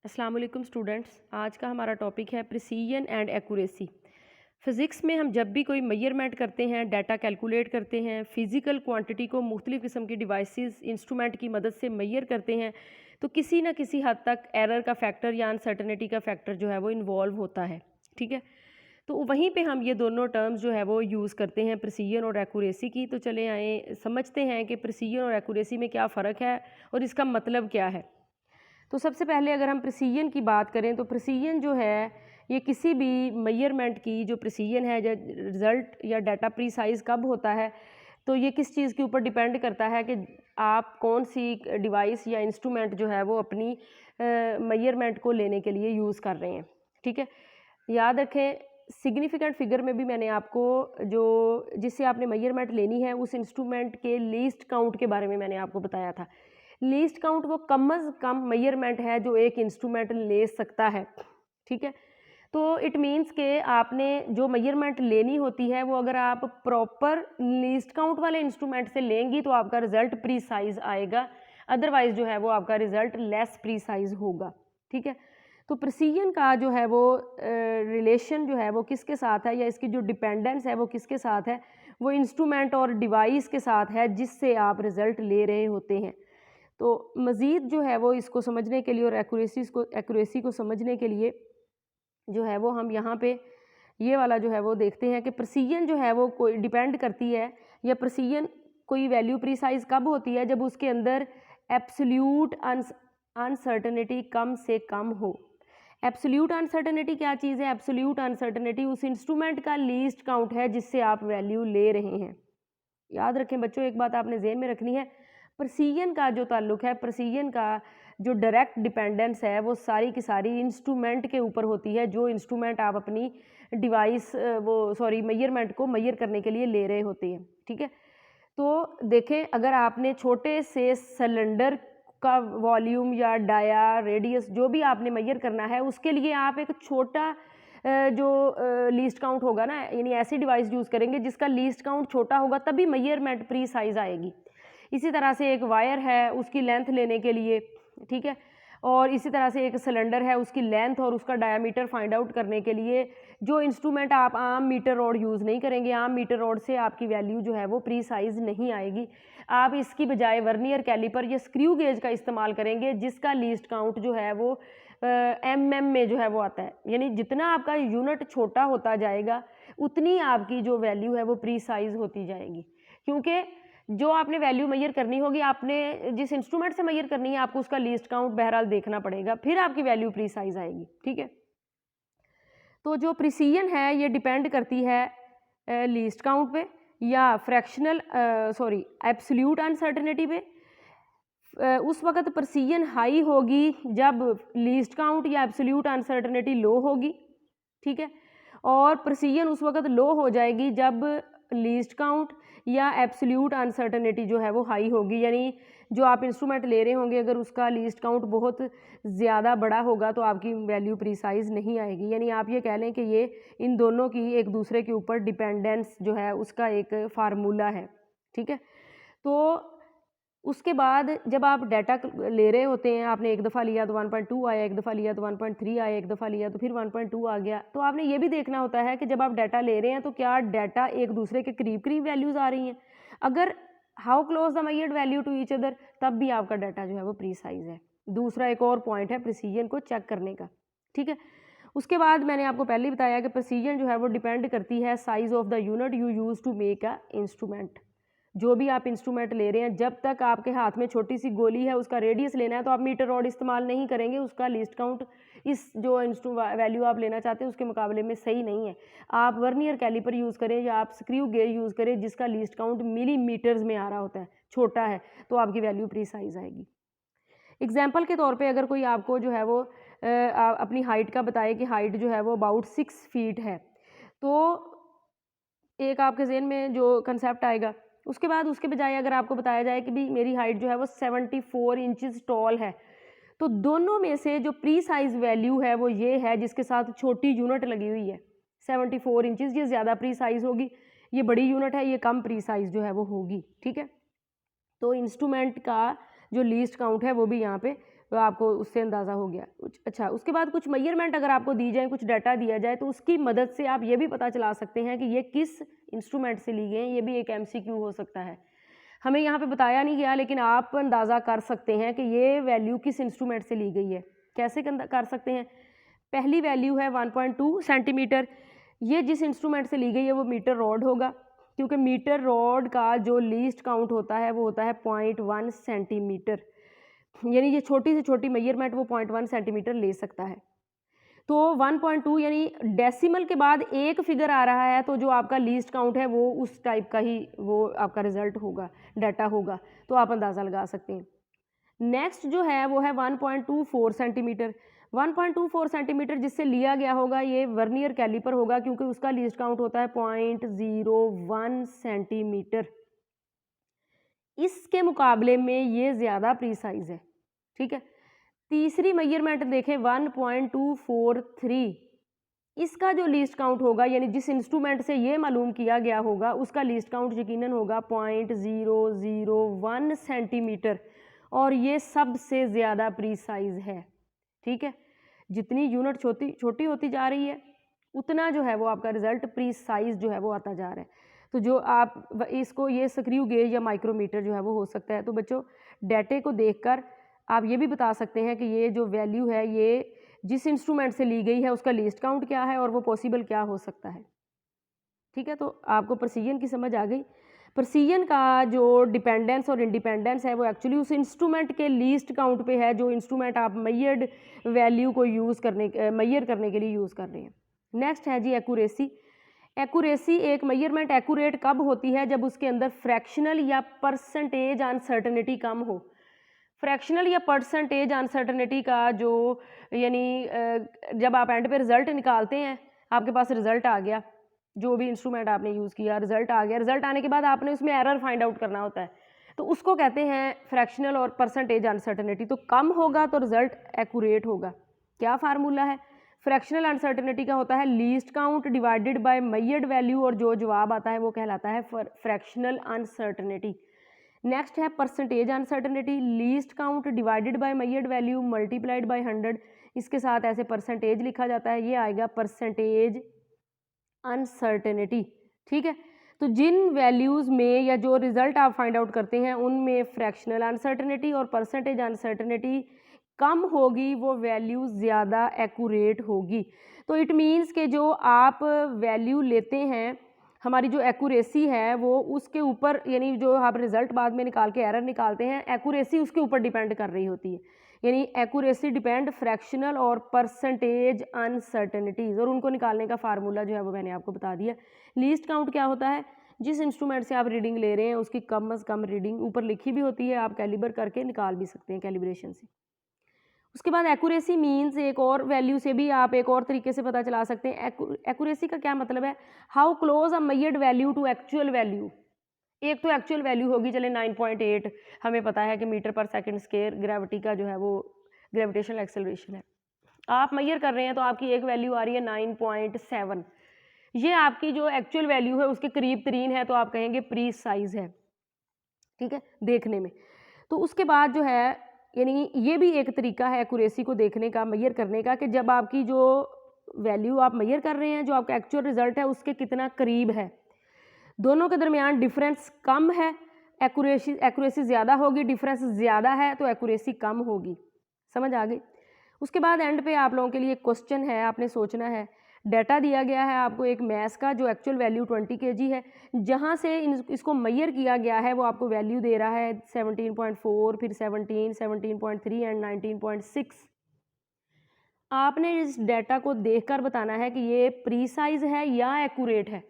अस्सलाम वालेकुम स्टूडेंट्स। आज का हमारा टॉपिक है प्रिसीजन एंड एक्यूरेसी। फ़िज़िक्स में हम जब भी कोई मेजरमेंट करते हैं, डाटा कैलकुलेट करते हैं, फ़िज़िकल क्वांटिटी को मुख्तलिफ़ किस्म की डिवाइसेस इंस्ट्रूमेंट की मदद से मेजर करते हैं, तो किसी न किसी हद तक एरर का फैक्टर या अनसर्टेनिटी का फैक्टर जो है वो इन्वॉल्व होता है। ठीक है, तो वहीं पे हम ये दोनों टर्म्स जो है वो यूज़ करते हैं, प्रिसीजन और एक्यूरेसी की। तो चले आए समझते हैं कि प्रिसीजन और एक्यूरेसी में क्या फ़र्क है और इसका मतलब क्या है। तो सबसे पहले अगर हम प्रिसीजन की बात करें तो प्रिसीजन जो है ये किसी भी मेजरमेंट की जो प्रिसीजन है, रिज़ल्ट या डाटा प्रीसाइज कब होता है, तो ये किस चीज़ के ऊपर डिपेंड करता है कि आप कौन सी डिवाइस या इंस्ट्रूमेंट जो है वो अपनी मेजरमेंट को लेने के लिए यूज़ कर रहे हैं। ठीक है, याद रखें सिग्निफिकेंट फिगर में भी मैंने आपको जो जिससे आपने मेजरमेंट लेनी है उस इंस्ट्रूमेंट के लीस्ट काउंट के बारे में मैंने आपको बताया था। लीस्ट काउंट वो कम अज़ कम मेजरमेंट है जो एक इंस्ट्रूमेंट ले सकता है। ठीक है, तो इट मीन्स के आपने जो मेजरमेंट लेनी होती है वो अगर आप प्रॉपर लीस्ट काउंट वाले इंस्ट्रूमेंट से लेंगी तो आपका रिजल्ट प्रीसाइज आएगा, अदरवाइज जो है वो आपका रिजल्ट लेस प्रीसाइज होगा। ठीक है, तो प्रिसीजन का जो है वो रिलेशन जो है वो किसके साथ है या इसकी जो डिपेंडेंस है वो किसके साथ है, वो इंस्ट्रूमेंट और डिवाइस के साथ है जिससे आप रिजल्ट ले रहे होते हैं। तो मज़ीद जो है वो इसको समझने के लिए और एक्यूरेसी को समझने के लिए जो है वो हम यहाँ पे ये वाला जो है वो देखते हैं कि प्रिसीजन जो है वो कोई डिपेंड करती है या प्रिसीजन कोई वैल्यू प्रीसाइज कब होती है जब उसके अंदर एब्सोल्यूट अनसर्टेनिटी कम से कम हो। एब्सोल्यूट अनसर्टेनिटी क्या चीज़ है? एब्सोल्यूट अनसर्टेनिटी उस इंस्ट्रूमेंट का लीस्ट काउंट है जिससे आप वैल्यू ले रहे हैं। याद रखें बच्चों, एक बात आपने ज़हन में रखनी है, प्रिसीजन का जो ताल्लुक है, प्रिसीजन का जो डायरेक्ट डिपेंडेंस है वो सारी की सारी इंस्ट्रूमेंट के ऊपर होती है, जो इंस्ट्रूमेंट आप अपनी डिवाइस मेजरमेंट को मेजर करने के लिए ले रहे होते हैं। ठीक है, तो देखें अगर आपने छोटे से सिलेंडर का वॉल्यूम या डाया रेडियस जो भी आपने मेजर करना है उसके लिए आप एक छोटा जो लीस्ट काउंट होगा ना, यानी ऐसी डिवाइस यूज़ करेंगे जिसका लीस्ट काउंट छोटा होगा तभी मेजरमेंट प्री साइज आएगी। इसी तरह से एक वायर है उसकी लेंथ लेने के लिए, ठीक है, और इसी तरह से एक सिलेंडर है उसकी लेंथ और उसका डायामीटर फाइंड आउट करने के लिए जो इंस्ट्रूमेंट आप आम मीटर रॉड यूज़ नहीं करेंगे, आम मीटर रॉड से आपकी वैल्यू जो है वो प्री साइज नहीं आएगी। आप इसकी बजाय वर्नियर कैलिपर या स्क्रू गेज का इस्तेमाल करेंगे जिसका लीस्ट काउंट जो है वो mm में जो है वो आता है, यानी जितना आपका यूनिट छोटा होता जाएगा उतनी आपकी जो वैल्यू है वो प्री साइज होती जाएगी, क्योंकि जो आपने वैल्यू मेजर करनी होगी, आपने जिस इंस्ट्रूमेंट से मेजर करनी है आपको उसका लीस्ट काउंट बहरहाल देखना पड़ेगा, फिर आपकी वैल्यू प्री साइज आएगी। ठीक है, तो जो प्रिसीजन है ये डिपेंड करती है लीस्ट काउंट पे या फ्रैक्शनल एब्सोल्यूट अनसर्टेनिटी पे। उस वक्त प्रिसीजन हाई होगी जब लीस्ट काउंट या एब्सोल्यूट अनसर्टेनिटी लो होगी। ठीक है, और प्रिसीजन उस वक्त लो हो जाएगी जब लीस्ट काउंट या एब्सोल्यूट अनसर्टेनिटी जो है वो हाई होगी, यानी जो आप इंस्ट्रूमेंट ले रहे होंगे अगर उसका लीस्ट काउंट बहुत ज़्यादा बड़ा होगा तो आपकी वैल्यू प्रीसाइज नहीं आएगी। यानी आप ये कह लें कि ये इन दोनों की एक दूसरे के ऊपर डिपेंडेंस जो है उसका एक फार्मूला है। ठीक है, तो उसके बाद जब आप डाटा ले रहे होते हैं, आपने एक दफ़ा लिया तो 1.2 आया, एक दफ़ा लिया तो 1.3 आया, एक दफ़ा लिया तो फिर 1.2 आ गया, तो आपने ये भी देखना होता है कि जब आप डाटा ले रहे हैं तो क्या डाटा एक दूसरे के करीब करीब वैल्यूज़ आ रही हैं। अगर how close the measured value to each other, तब भी आपका डाटा जो है वो प्रीसाइज है। दूसरा एक और पॉइंट है प्रिसीजन को चेक करने का। ठीक है, उसके बाद मैंने आपको पहले ही बताया कि प्रिसीजन जो है वो डिपेंड करती है size of the unit you use to make a instrument. जो भी आप इंस्ट्रूमेंट ले रहे हैं, जब तक आपके हाथ में छोटी सी गोली है उसका रेडियस लेना है तो आप मीटर रॉड इस्तेमाल नहीं करेंगे, उसका लीस्ट काउंट इस जो वैल्यू आप लेना चाहते हैं उसके मुकाबले में सही नहीं है। आप वर्नियर कैलिपर यूज़ करें या आप स्क्रू गेज यूज़ करें जिसका लीस्ट काउंट मिलीमीटर्स में आ रहा होता है, छोटा है, तो आपकी वैल्यू प्रीसाइज आएगी। एग्जाम्पल के तौर पे अगर कोई आपको जो है वो अपनी हाइट का बताए कि हाइट जो है वो अबाउट 6 फीट है, तो एक आपके ज़हन में जो कंसेप्ट आएगा, उसके बाद उसके बजाय अगर आपको बताया जाए कि भी मेरी हाइट जो है वो 74 इंचज़ टॉल है, तो दोनों में से जो प्री साइज वैल्यू है वो ये है जिसके साथ छोटी यूनिट लगी हुई है। 74 इंचज़ ये ज़्यादा प्री साइज होगी, ये बड़ी यूनिट है, ये कम प्री साइज जो है वो होगी। ठीक है, तो इंस्ट्रूमेंट का जो लीस्ट काउंट है वो भी यहाँ पे तो आपको उससे अंदाज़ा हो गया कुछ। अच्छा, उसके बाद कुछ मेजरमेंट अगर आपको दी जाए, कुछ डाटा दिया जाए, तो उसकी मदद से आप ये भी पता चला सकते हैं कि ये किस इंस्ट्रूमेंट से ली गई है। ये भी एक MCQ हो सकता है। हमें यहाँ पे बताया नहीं गया, लेकिन आप अंदाज़ा कर सकते हैं कि ये वैल्यू किस इंस्ट्रूमेंट से ली गई है। कैसे कर सकते हैं? पहली वैल्यू है 1.2 सेंटीमीटर। ये जिस इंस्ट्रूमेंट से ली गई है वो मीटर रॉड होगा, क्योंकि मीटर रॉड का जो लीस्ट काउंट होता है वो होता है 0.1 सेंटीमीटर। यानी ये छोटी से छोटी मेजरमेंट वो 0.1 सेंटीमीटर ले सकता है। तो 1.2 यानी डेसिमल के बाद एक फिगर आ रहा है, तो जो आपका लीस्ट काउंट है वो उस टाइप का ही वो आपका रिजल्ट होगा, डाटा होगा, तो आप अंदाज़ा लगा सकते हैं। नेक्स्ट जो है वो है 1.24 सेंटीमीटर। 1.24 सेंटीमीटर जिससे लिया गया होगा ये वर्नियर कैलिपर होगा, क्योंकि उसका लीस्ट काउंट होता है 0.01 सेंटीमीटर। इसके मुकाबले में ये ज़्यादा प्रीसाइज है, ठीक है। तीसरी मेजरमेंट देखें 1.243, इसका जो लीस्ट काउंट होगा, यानी जिस इंस्ट्रूमेंट से ये मालूम किया गया होगा उसका लीस्ट काउंट यकीनन होगा 0.001 सेंटीमीटर, और ये सबसे ज़्यादा प्रीसाइज है, ठीक है। जितनी यूनिट छोटी होती जा रही है उतना जो है वो आपका रिजल्ट प्रीसाइज जो है वो आता जा रहा है। तो जो आप इसको ये स्क्रू गेज या माइक्रोमीटर जो है वो हो सकता है। तो बच्चों, डाटे को देखकर आप ये भी बता सकते हैं कि ये जो वैल्यू है ये जिस इंस्ट्रूमेंट से ली गई है उसका लीस्ट काउंट क्या है और वो पॉसिबल क्या हो सकता है, ठीक है। तो आपको प्रेसिजन की समझ आ गई। प्रेसिजन का जो डिपेंडेंस और इंडिपेंडेंस है वो एक्चुअली उस इंस्ट्रूमेंट के लीस्ट काउंट पे है, जो इंस्ट्रूमेंट आप मैयर्ड वैल्यू को मैयर करने के लिए यूज़ कर रहे हैं। नेक्स्ट है जी एक्यूरेसी। एक्यूरेसी, एक मेजरमेंट एक्यूरेट कब होती है? जब उसके अंदर फ्रैक्शनल या परसेंटेज अनसर्टनिटी कम हो। फ्रैक्शनल या परसेंटेज अनसर्टनिटी का जो यानी जब आप एंड पे रिजल्ट निकालते हैं, आपके पास रिजल्ट आ गया, जो भी इंस्ट्रूमेंट आपने यूज़ किया, रिजल्ट आ गया, रिजल्ट आने के बाद आपने उसमें एरर फाइंड आउट करना होता है, तो उसको कहते हैं फ्रैक्शनल और परसेंटेज अनसर्टनिटी। तो कम होगा तो रिजल्ट एक्यूरेट होगा। क्या फार्मूला है? फ्रैक्शनल अनसर्टनिटी का होता है least count divided by measured value, और जो जवाब आता है वो कहलाता है फ्रैक्शनल अनसर्टनिटी। नेक्स्ट है percentage uncertainty, least count divided by measured value multiplied by 100। इसके साथ ऐसे परसेंटेज लिखा जाता है, ये आएगा परसेंटेज अनसर्टेनिटी, ठीक है। तो जिन वैल्यूज़ में या जो रिज़ल्ट आप फाइंड आउट करते हैं उनमें फ्रैक्शनल अनसर्टेनिटी और परसेंटेज अनसर्टेनिटी कम होगी, वो वैल्यू ज़्यादा एक्यूरेट होगी। तो इट मीन्स कि जो आप वैल्यू लेते हैं, हमारी जो एक्यूरेसी है वो उसके ऊपर, यानी जो आप रिज़ल्ट बाद में निकाल के एरर निकालते हैं, एक्यूरेसी उसके ऊपर डिपेंड कर रही होती है। यानी एक्यूरेसी डिपेंड फ्रैक्शनल और परसेंटेज अनसर्टेनिटीज़, और उनको निकालने का फार्मूला जो है वो मैंने आपको बता दिया। लीस्ट काउंट क्या होता है? जिस इंस्ट्रूमेंट से आप रीडिंग ले रहे हैं उसकी कम अज़ कम रीडिंग ऊपर लिखी भी होती है, आप कैलिबर करके निकाल भी सकते हैं कैलिब्रेशन से। उसके बाद एक्यूरेसी मीन्स एक और वैल्यू से भी आप एक और तरीके से पता चला सकते हैं। एक्यूरेसी का क्या मतलब है? How close a measured value to actual value. एक तो एक्चुअल वैल्यू होगी, चले 9.8 हमें पता है कि मीटर पर सेकंड स्क्वायर ग्रेविटी का जो है वो ग्रेविटेशनल एक्सेलरेशन है। आप मैयर कर रहे हैं तो आपकी एक वैल्यू आ रही है 9.7, ये आपकी जो एक्चुअल वैल्यू है उसके करीब तरीन है, तो आप कहेंगे प्रीसाइज है, ठीक है, देखने में। तो उसके बाद जो है, यानी ये भी एक तरीका है एक्यूरेसी को देखने का, मैयर करने का, कि जब आपकी जो वैल्यू आप मैयर कर रहे हैं, जो आपका एक्चुअल रिजल्ट है उसके कितना करीब है, दोनों के दरमियान डिफरेंस कम है, एक्यूरेसी ज़्यादा होगी, डिफरेंस ज़्यादा है तो एक्यूरेसी कम होगी। समझ आ गई? उसके बाद एंड पे आप लोगों के लिए क्वेश्चन है, आपने सोचना है। डाटा दिया गया है आपको एक मैथ्स का, जो एक्चुअल वैल्यू 20 kg है, जहाँ से इसको मैयर किया गया है वो आपको वैल्यू दे रहा है 17.4, फिर 17, 17.3 एंड 19.6। आपने इस डाटा को देखकर बताना है कि ये प्रीसाइज है या एक्यूरेट है।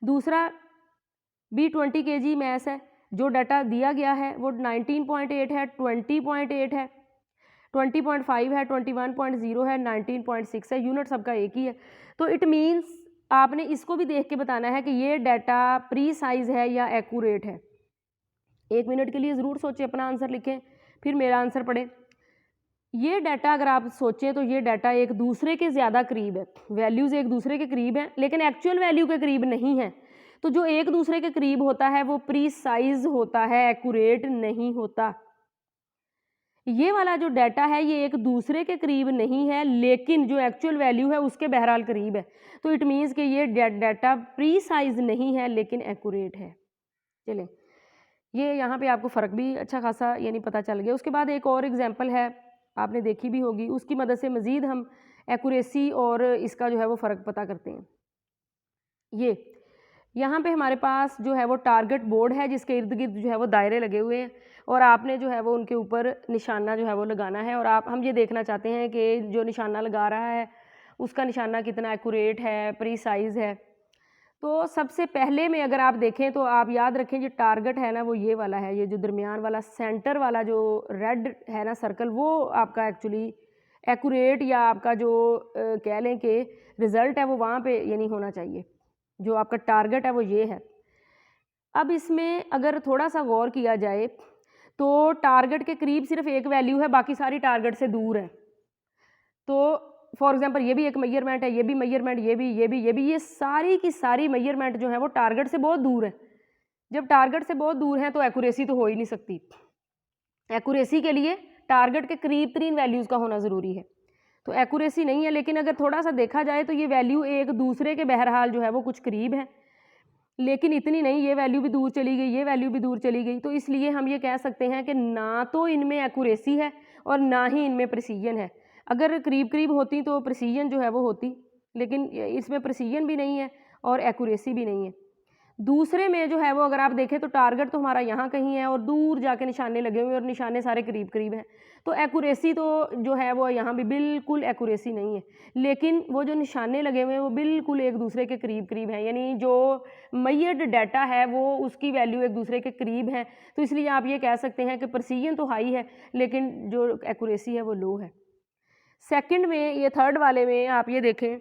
दूसरा भी 20 kg मैथ्स है, जो डाटा दिया गया है वो 19.8 है, 20.8 है, 20.5 है, 21.0 है, 19.6 है, यूनिट सबका एक ही है। तो इट मीन्स आपने इसको भी देख के बताना है कि ये डाटा प्रीसाइज है या एक्यूरेट है। 1 मिनट के लिए ज़रूर सोचें, अपना आंसर लिखें, फिर मेरा आंसर पढ़ें। ये डाटा अगर आप सोचें तो ये डाटा एक दूसरे के ज़्यादा करीब है, वैल्यूज़ एक दूसरे के करीब हैं, लेकिन एक्चुअल वैल्यू के करीब नहीं है। तो जो एक दूसरे के करीब होता है वो प्रीसाइज होता है, एक्यूरेट नहीं होता। ये वाला जो डाटा है ये एक दूसरे के करीब नहीं है, लेकिन जो एक्चुअल वैल्यू है उसके बहरहाल करीब है। तो इट मीन्स कि ये डाटा प्रीसाइज नहीं है लेकिन एक्यूरेट है। चलें, ये यहाँ पे आपको फ़र्क भी अच्छा खासा यानी पता चल गया। उसके बाद एक और एग्जांपल है, आपने देखी भी होगी, उसकी मदद से मज़ीद हम एक्यूरेसी और इसका जो है वो फ़र्क पता करते हैं। ये यहाँ पे हमारे पास जो है वो टारगेट बोर्ड है जिसके इर्द गिर्द जो है वो दायरे लगे हुए हैं और आपने जो है वो उनके ऊपर निशाना जो है वो लगाना है और हम ये देखना चाहते हैं कि जो निशाना लगा रहा है उसका निशाना कितना एक्यूरेट है, प्रीसाइज है। तो सबसे पहले में अगर आप देखें तो आप याद रखें जो टारगेट है ना वो ये वाला है, ये जो दरमियान वाला सेंटर वाला जो रेड है ना सर्कल, वो आपका एक्चुअली एक्यूरेट या आपका जो कह लें कि रिज़ल्ट है वो वहाँ पे यानी होना चाहिए। जो आपका टारगेट है वो ये है। अब इसमें अगर थोड़ा सा गौर किया जाए तो टारगेट के करीब सिर्फ एक वैल्यू है, बाकी सारी टारगेट से दूर है। तो फॉर एग्जांपल ये भी एक मेजरमेंट है, ये भी मेजरमेंट, ये सारी की सारी मेजरमेंट जो है वो टारगेट से बहुत दूर है। जब टारगेट से बहुत दूर है तो एक्यूरेसी तो हो ही नहीं सकती। एक्यूरेसी के लिए टारगेट के करीब तरीन वैल्यूज़ का होना ज़रूरी है, तो एक्यूरेसी नहीं है। लेकिन अगर थोड़ा सा देखा जाए तो ये वैल्यू एक दूसरे के बहरहाल जो है वो कुछ करीब है, लेकिन इतनी नहीं, ये वैल्यू भी दूर चली गई, ये वैल्यू भी दूर चली गई। तो इसलिए हम ये कह सकते हैं कि ना तो इनमें एक्यूरेसी है और ना ही इनमें प्रिसीजन है। अगर करीब करीब होती तो प्रिसीजन जो है वो होती, लेकिन इसमें प्रिसीजन भी नहीं है और एक्यूरेसी भी नहीं है। दूसरे में जो है वो अगर आप देखें तो टारगेट तो हमारा यहाँ कहीं है और दूर जाके निशाने लगे हुए हैं और निशाने सारे करीब करीब हैं, तो एक्यूरेसी तो जो है वो यहाँ भी बिल्कुल एक्यूरेसी नहीं है। लेकिन वो जो निशाने लगे हुए हैं वो बिल्कुल एक दूसरे के करीब करीब हैं, यानी जो मैयर्ड डाटा है वो उसकी वैल्यू एक दूसरे के करीब है। तो इसलिए आप ये कह सकते हैं कि प्रिसीजन तो हाई है लेकिन जो एक्यूरेसी है वो लो है। सेकंड में, ये थर्ड वाले में आप ये देखें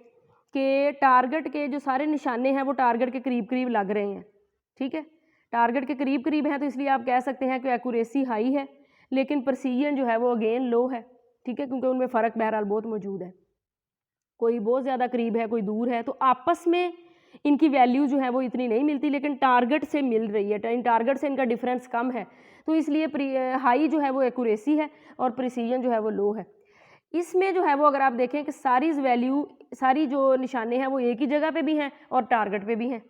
कि टारगेट के जो सारे निशाने हैं वो टारगेट के करीब करीब लग रहे हैं, ठीक है, टारगेट के करीब करीब हैं, तो इसलिए आप कह सकते हैं कि एक्यूरेसी हाई है लेकिन प्रिसीजन जो है वो अगेन लो है, ठीक है, क्योंकि उनमें फ़र्क बहरहाल बहुत मौजूद है। कोई बहुत ज़्यादा करीब है, कोई दूर है, तो आपस में इनकी वैल्यू जो है वो इतनी नहीं मिलती, लेकिन टारगेट से मिल रही है, टारगेट से इनका डिफरेंस कम है। तो इसलिए हाई जो है वो एक्यूरेसी है और प्रिसीजन जो है वो लो है। इसमें जो है वो अगर आप देखें कि सारी वैल्यू, सारी जो निशाने हैं वो एक ही जगह पे भी हैं और टारगेट पे भी हैं,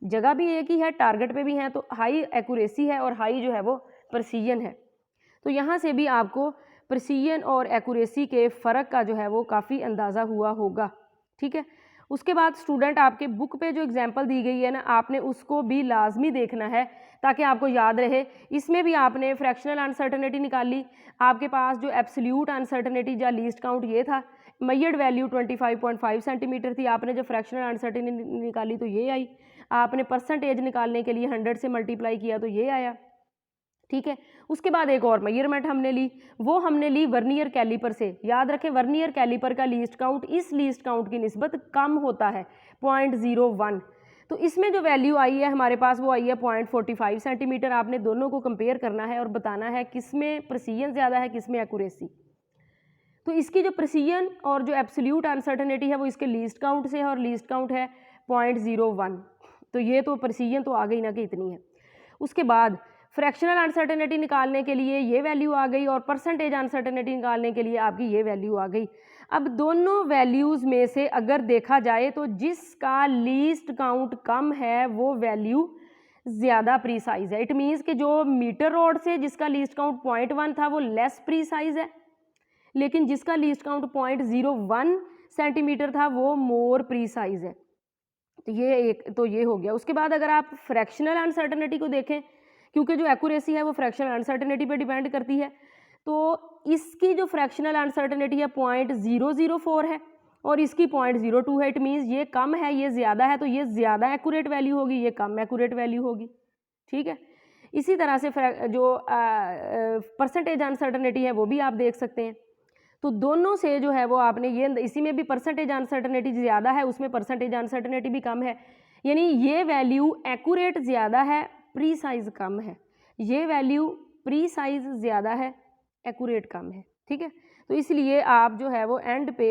जगह भी एक ही है, टारगेट पे भी हैं, तो हाई एक्यूरेसी है और हाई जो है वो प्रिसीजन है। तो यहाँ से भी आपको प्रिसीजन और एक्यूरेसी के फ़र्क का जो है वो काफ़ी अंदाज़ा हुआ होगा, ठीक है। उसके बाद स्टूडेंट आपके बुक पे जो एग्जांपल दी गई है ना, आपने उसको भी लाजमी देखना है ताकि आपको याद रहे। इसमें भी आपने फ्रैक्शनल अनसर्टेनिटी निकाली, आपके पास जो एब्सोल्यूट अनसर्टेनिटी या लीस्ट काउंट ये था, मैयर्ड वैल्यू 25.5 सेंटीमीटर थी, आपने जब फ्रैक्शनल अनसर्टेनिटी निकाली तो ये आई, आपने परसेंटेज निकालने के लिए 100 से मल्टीप्लाई किया तो ये आया, ठीक है। उसके बाद एक और मेजरमेंट हमने ली, वो हमने ली वर्नियर कैलिपर से। याद रखें वर्नियर कैलिपर का लीस्ट काउंट इस लीस्ट काउंट की निस्बत कम होता है, 0.01। तो इसमें जो वैल्यू आई है हमारे पास वो आई है 0.45 सेंटीमीटर। आपने दोनों को कंपेयर करना है और बताना है किस में प्रिसीजन ज़्यादा है, किस में एक्यूरेसी। तो इसकी जो प्रिसीजन और जो एब्सोल्यूट अनसर्टेनिटी है वो इसके लीस्ट काउंट से है और लीस्ट काउंट है 0.01। तो ये तो प्रिसीजन तो आ गई ना कि इतनी है। उसके बाद फ्रैक्शनल अनसर्टेनिटी निकालने के लिए ये वैल्यू आ गई और परसेंटेज अनसर्टेनिटी निकालने के लिए आपकी ये वैल्यू आ गई। अब दोनों वैल्यूज़ में से अगर देखा जाए तो जिसका लीस्ट काउंट कम है वो वैल्यू ज़्यादा प्रीसाइज है। इट मीन्स कि जो मीटर रॉड से जिसका लीस्ट काउंट 0.1 था वो लेस प्रीसाइज है, लेकिन जिसका लीस्ट काउंट 0.01 सेंटीमीटर था वो मोर प्रीसाइज है। तो ये हो गया। उसके बाद अगर आप फ्रैक्शनल अनसर्टेनिटी को देखें, क्योंकि जो एक्यूरेसी है वो फ्रैक्शनल अनसर्टेनिटी पे डिपेंड करती है, तो इसकी जो फ्रैक्शनल अनसर्टेनिटी है 0.004 है और इसकी 0.02 है। इट मीन्स ये कम है, ये ज़्यादा है, तो ये ज़्यादा एक्यूरेट वैल्यू होगी, ये कम एक्यूरेट वैल्यू होगी, ठीक है। इसी तरह से जो परसेंटेज अनसर्टेनिटी है वो भी आप देख सकते हैं। तो दोनों से जो है वो आपने ये, इसी में भी परसेंटेज अनसर्टेनिटी ज़्यादा है, उसमें परसेंटेज अनसर्टेनिटी भी कम है, यानी ये वैल्यू एक्यूरेट ज़्यादा है, प्रीसाइज कम है। ये वैल्यू प्रीसाइज ज़्यादा है, एक्यूरेट कम है, ठीक है। तो इसलिए आप जो है वो एंड पे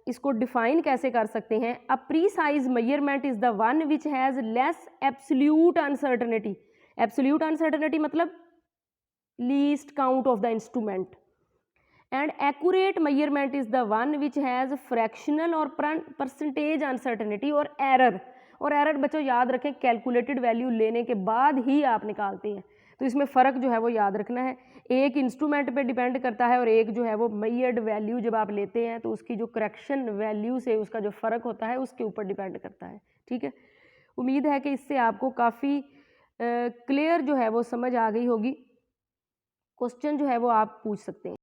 इसको डिफाइन कैसे कर सकते हैं, a precise measurement is the one which has less absolute uncertainty. Absolute uncertainty मतलब least count of the instrument. And accurate measurement is the one which has fractional or percentage uncertainty और error. और error बच्चों याद रखें calculated value लेने के बाद ही आप निकालते हैं, तो इसमें फ़र्क जो है वो याद रखना है। एक इंस्ट्रूमेंट पे डिपेंड करता है और एक जो है वो मेजर्ड वैल्यू जब आप लेते हैं तो उसकी जो करेक्शन वैल्यू से उसका जो फ़र्क होता है उसके ऊपर डिपेंड करता है। ठीक है, उम्मीद है कि इससे आपको काफ़ी क्लियर जो है वो समझ आ गई होगी। क्वेश्चन जो है वो आप पूछ सकते हैं।